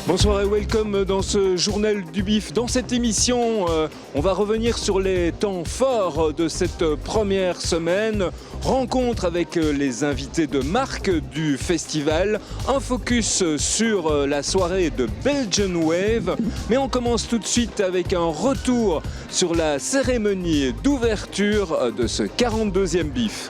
Bonsoir et welcome dans ce journal du bif. Dans cette émission, on va revenir sur les temps forts de cette première semaine. Rencontre avec les invités de marque du festival. Un focus sur la soirée de Belgian Wave. Mais on commence tout de suite avec un retour sur la cérémonie d'ouverture de ce 42e bif.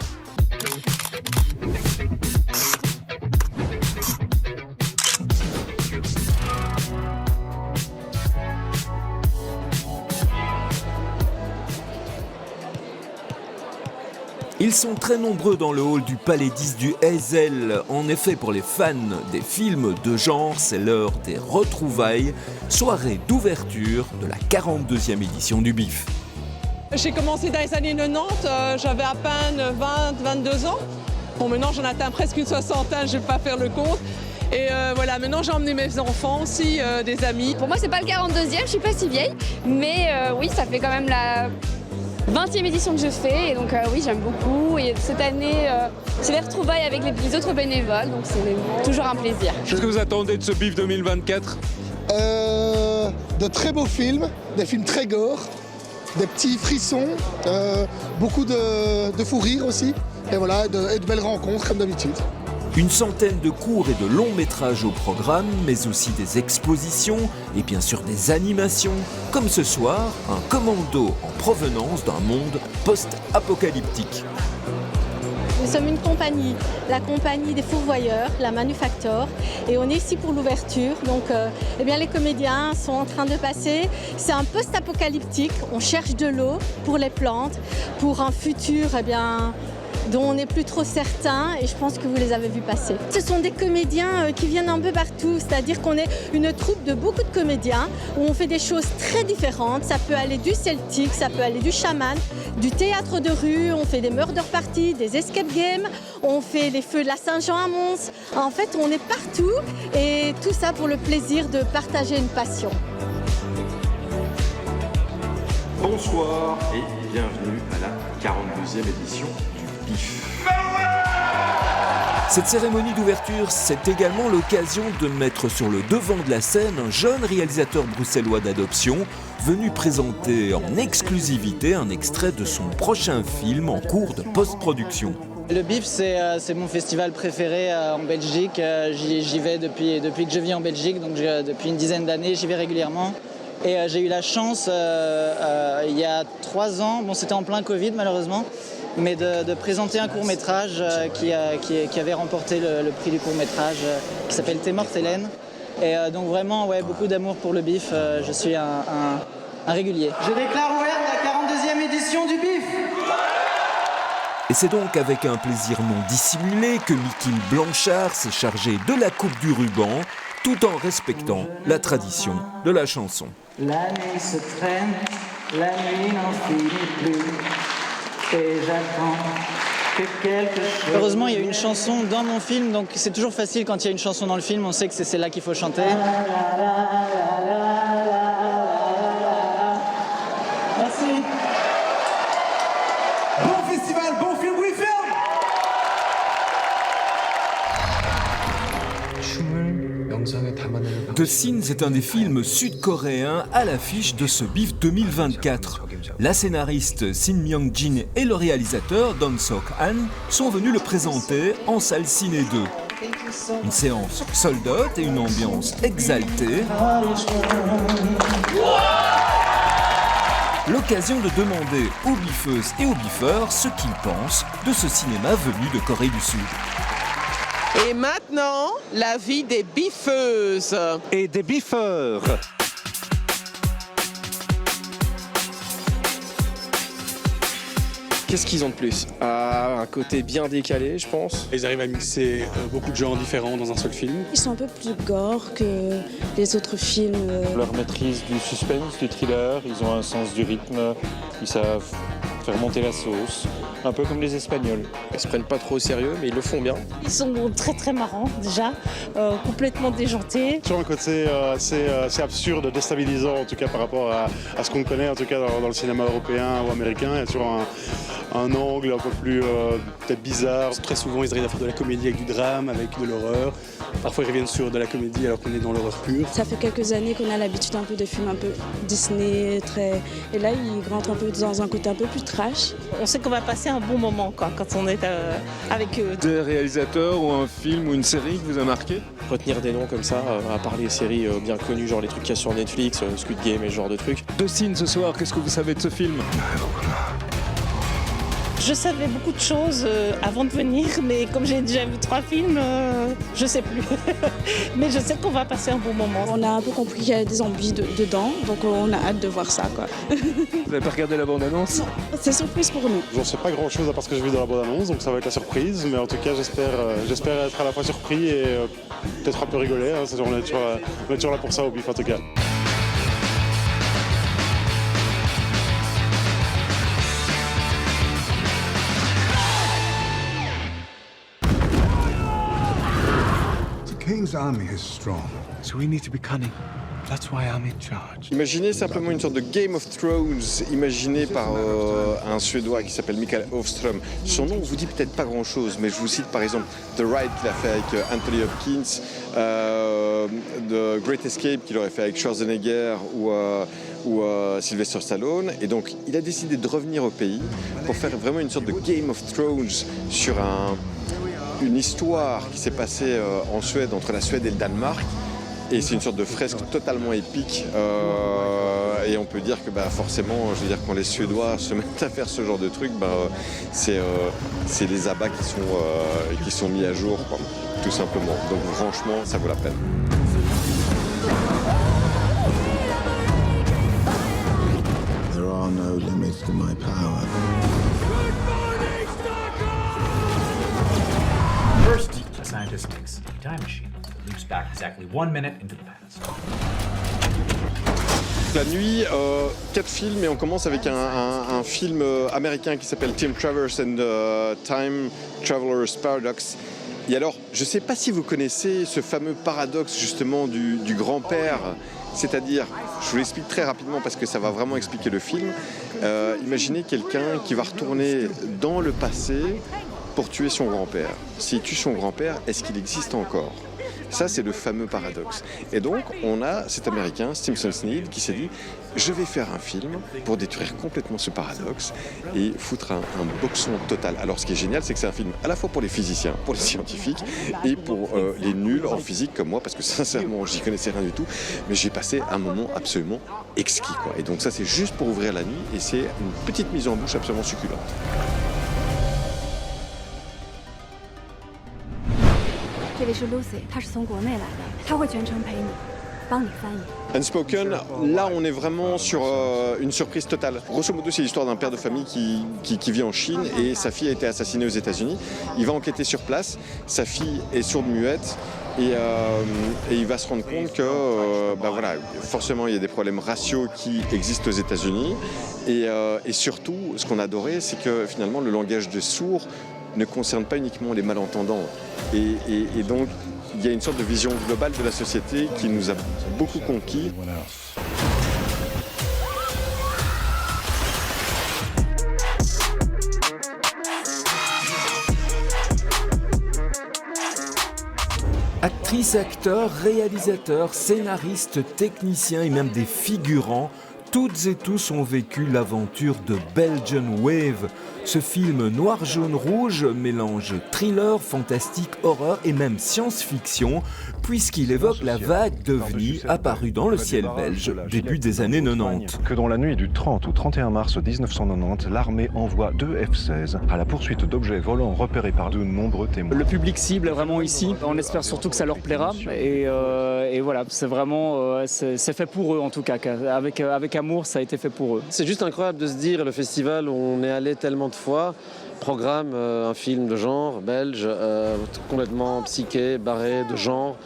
Ils sont très nombreux dans le hall du Palais 10 du Heysel. En effet, pour les fans des films de genre, c'est l'heure des retrouvailles. Soirée d'ouverture de la 42e édition du BIF. J'ai commencé dans les années 90, j'avais à peine 22 ans. Bon, maintenant j'en atteins presque une soixantaine, je ne vais pas faire le compte. Et voilà, maintenant j'ai emmené mes enfants aussi, des amis. Pour moi, c'est pas le 42e, je suis pas si vieille, mais oui, ça fait quand même la 20e édition que je fais, et donc oui, j'aime beaucoup. Et cette année, c'est les retrouvailles avec les autres bénévoles, donc c'est toujours un plaisir. Qu'est-ce que vous attendez de ce BIF 2024 ? De très beaux films, des films très gore, des petits frissons, beaucoup de fou rire aussi, et voilà, et de belles rencontres comme d'habitude. Une centaine de courts et de longs métrages au programme, mais aussi des expositions et bien sûr des animations, comme ce soir, un commando en provenance d'un monde post-apocalyptique. Nous sommes une compagnie, la compagnie des fourvoyeurs, la Manufactor, et on est ici pour l'ouverture. Donc eh bien, les comédiens sont en train de passer. C'est un post-apocalyptique, on cherche de l'eau pour les plantes, pour un futur dont on n'est plus trop certain, et je pense que vous les avez vus passer. Ce sont des comédiens qui viennent un peu partout, c'est-à-dire qu'on est une troupe de beaucoup de comédiens où on fait des choses très différentes. Ça peut aller du celtique, ça peut aller du chaman, du théâtre de rue, on fait des murder parties, des escape games, on fait les feux de la Saint-Jean à Mons. En fait, on est partout, et tout ça pour le plaisir de partager une passion. Bonsoir et bienvenue à la 42e édition du BIF. Cette cérémonie d'ouverture, c'est également l'occasion de mettre sur le devant de la scène un jeune réalisateur bruxellois d'adoption venu présenter en exclusivité un extrait de son prochain film en cours de post-production. Le BIF, c'est mon festival préféré en Belgique. J'y vais depuis que je vis en Belgique, donc depuis une dizaine d'années, j'y vais régulièrement. Et j'ai eu la chance, il y a 3 ans, bon c'était en plein Covid malheureusement, mais de présenter un court-métrage qui avait remporté le prix du court-métrage, qui s'appelle T'es morte Hélène. Et donc vraiment, ouais, beaucoup d'amour pour le BIF, je suis un régulier. Je déclare ouverte la 42e édition du BIF. Et c'est donc avec un plaisir non dissimulé que Mickey Blanchard s'est chargé de la coupe du ruban, tout en respectant la tradition de la chanson. La nuit se traîne, la nuit n'en finit plus, et j'attends que quelque chose... Heureusement, il y a une chanson dans mon film, donc c'est toujours facile quand il y a une chanson dans le film, on sait que c'est celle-là qu'il faut chanter. Merci. Bon festival, bon film, oui, film. The Sins est un des films sud-coréens à l'affiche de ce BIF 2024. La scénariste Shin Myung-jin et le réalisateur Don Sok-han sont venus le présenter en salle Ciné 2. Une séance sold out et une ambiance exaltée. L'occasion de demander aux biffeuses et aux biffeurs ce qu'ils pensent de ce cinéma venu de Corée du Sud. Et maintenant, la vie des biffeuses. Et des biffeurs. Qu'est-ce qu'ils ont de plus ? Un côté bien décalé, je pense. Ils arrivent à mixer beaucoup de genres différents dans un seul film. Ils sont un peu plus gore que les autres films. Leur maîtrise du suspense, du thriller, ils ont un sens du rythme, ils savent faire monter la sauce, un peu comme les Espagnols. Ils se prennent pas trop au sérieux, mais ils le font bien. Ils sont très très marrants déjà, complètement déjantés. Sur un côté assez absurde, déstabilisant en tout cas par rapport à ce qu'on connaît en tout cas dans le cinéma européen ou américain. Il y a toujours un angle un peu plus peut-être bizarre. Très souvent, ils arrivent à faire de la comédie avec du drame, avec de l'horreur. Parfois, ils reviennent sur de la comédie alors qu'on est dans l'horreur pure. Ça fait quelques années qu'on a l'habitude un peu de films un peu Disney, et là ils rentrent un peu dans un côté un peu plus trash. On sait qu'on va passer un bon moment quand on est avec eux. Des réalisateurs ou un film ou une série qui vous a marqué? Retenir des noms comme ça, à part les séries bien connues, genre les trucs qu'il y a sur Netflix, Squid Game et ce genre de trucs. Dustin, ce soir, qu'est-ce que vous savez de ce film? Je savais beaucoup de choses avant de venir, mais comme j'ai déjà vu 3 films, je sais plus. Mais je sais qu'on va passer un bon moment. On a un peu compris qu'il y a des zombies dedans, donc on a hâte de voir ça, quoi. Vous n'avez pas regardé la bande-annonce? Non, c'est surprise pour nous. J'en sais pas grand-chose à part ce que j'ai vu dans la bande-annonce, donc ça va être la surprise. Mais en tout cas, j'espère être à la fois surpris et peut-être un peu rigoler. Hein. On est toujours là pour ça au BIF en tout cas. King's army is strong, so we need to be cunning. That's why I'm in charge. Imaginez simplement une sorte de Game of Thrones imaginé par un Suédois qui s'appelle Mikael Åström. Son nom vous dit peut-être pas grand-chose, mais je vous cite par exemple The Ride qu'il a fait avec Anthony Hopkins, The Great Escape qu'il aurait fait avec Schwarzenegger ou Sylvester Stallone. Et donc il a décidé de revenir au pays pour faire vraiment une sorte de Game of Thrones sur une histoire qui s'est passée en Suède, entre la Suède et le Danemark. Et c'est une sorte de fresque totalement épique. Et on peut dire que forcément, je veux dire, quand les Suédois se mettent à faire ce genre de truc, c'est les abats qui sont mis à jour, quoi, tout simplement. Donc franchement, ça vaut la peine. There are no limits to my power. First, a scientist makes a time machine that leaps back exactly 1 minute into the past. La nuit, 4 films et on commence avec un film américain qui s'appelle Tim Travers and Time Traveler's Paradox. Et alors, je ne sais pas si vous connaissez ce fameux paradoxe justement du grand-père, c'est-à-dire, je vous l'explique très rapidement parce que ça va vraiment expliquer le film. Imaginez quelqu'un qui va retourner dans le passé pour tuer son grand-père. S'il tue son grand-père, est-ce qu'il existe encore? Ça, c'est le fameux paradoxe. Et donc, on a cet Américain, Stimson Sneed, qui s'est dit « Je vais faire un film pour détruire complètement ce paradoxe et foutre un boxon total. » Alors, ce qui est génial, c'est que c'est un film à la fois pour les physiciens, pour les scientifiques et pour les nuls en physique comme moi, parce que sincèrement, j'y connaissais rien du tout, mais j'ai passé un moment absolument exquis, quoi. Et donc ça, c'est juste pour ouvrir la nuit et c'est une petite mise en bouche absolument succulente. Unspoken, là on est vraiment sur une surprise totale. Grosso modo, c'est l'histoire d'un père de famille qui vit en Chine et sa fille a été assassinée aux États-Unis. Il va enquêter sur place, sa fille est sourde-muette et il va se rendre compte que voilà, forcément il y a des problèmes raciaux qui existent aux États-Unis et surtout, ce qu'on adorait, c'est que finalement le langage des sourds ne concerne pas uniquement les malentendants. Et donc, il y a une sorte de vision globale de la société qui nous a beaucoup conquis. Actrices, acteurs, réalisateurs, scénaristes, techniciens et même des figurants, toutes et tous ont vécu l'aventure de Belgian Wave. Ce film noir, jaune, rouge mélange thriller, fantastique, horreur et même science-fiction, puisqu'il évoque la vague d'ovnis apparue dans le ciel belge début des années 90. Que dans la nuit du 30 au 31 mars 1990, l'armée envoie 2 F-16 à la poursuite d'objets volants repérés par de nombreux témoins. Le public cible est vraiment ici. On espère surtout que ça leur plaira. Et voilà, c'est vraiment c'est fait pour eux en tout cas. Avec amour, ça a été fait pour eux. C'est juste incroyable de se dire, le festival, on est allé tellement de fois programme un film de genre belge, complètement psyché, barré, de genre,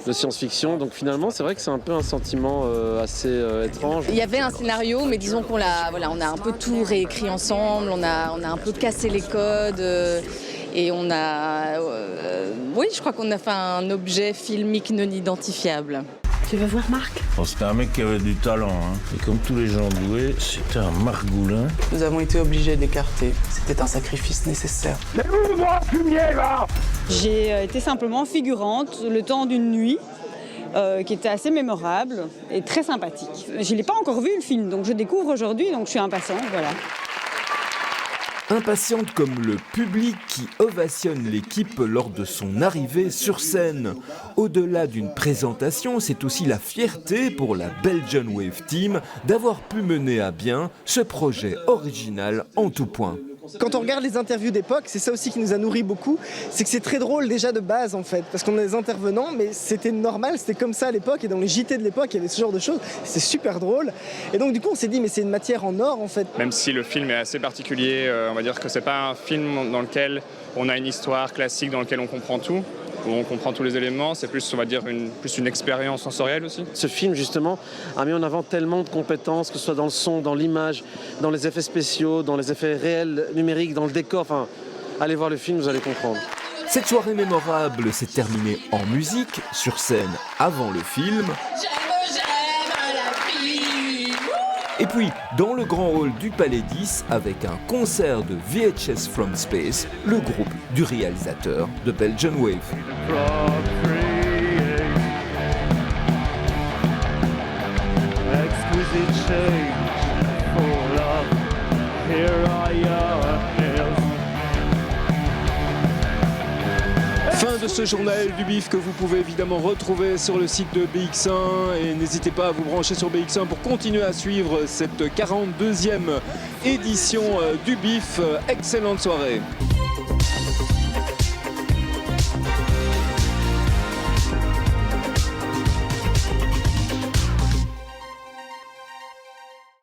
de science-fiction. Donc finalement, c'est vrai que c'est un peu un sentiment assez étrange. Il y avait un scénario, mais disons qu'on l'a, voilà, on a un peu tout réécrit ensemble, on a un peu cassé les codes. Et on a, oui, je crois qu'on a fait un objet filmique non identifiable. Tu veux voir Marc? Oh, c'était un mec qui avait du talent, hein. Et comme tous les gens doués, c'était un margoulin. Nous avons été obligés d'écarter. C'était un sacrifice nécessaire. Mais où vous fumier, là? J'ai été simplement figurante le temps d'une nuit. Qui était assez mémorable et très sympathique. Je ne l'ai pas encore vu le film, donc je découvre aujourd'hui, donc je suis impatiente, voilà. Impatiente comme le public qui ovationne l'équipe lors de son arrivée sur scène. Au-delà d'une présentation, c'est aussi la fierté pour la Belgian Wave Team d'avoir pu mener à bien ce projet original en tout point. Quand on regarde les interviews d'époque, c'est ça aussi qui nous a nourri beaucoup, c'est que c'est très drôle déjà de base en fait, parce qu'on a des intervenants, mais c'était normal, c'était comme ça à l'époque, et dans les JT de l'époque, il y avait ce genre de choses, c'est super drôle, et donc du coup on s'est dit, mais c'est une matière en or en fait. Même si le film est assez particulier, on va dire que c'est pas un film dans lequel on a une histoire classique dans lequel on comprend tout, où on comprend tous les éléments, c'est plus, on va dire, plus une expérience sensorielle aussi. Ce film, justement, a mis en avant tellement de compétences, que ce soit dans le son, dans l'image, dans les effets spéciaux, dans les effets réels, numériques, dans le décor. Enfin, allez voir le film, vous allez comprendre. Cette soirée mémorable s'est terminée en musique, sur scène avant le film. Et puis, dans le grand hall du Palais 10, avec un concert de VHS From Space, le groupe du réalisateur de Belgian Wave. Fin de ce journal du bif que vous pouvez évidemment retrouver sur le site de BX1 et n'hésitez pas à vous brancher sur BX1 pour continuer à suivre cette 42e édition du bif. Excellente soirée.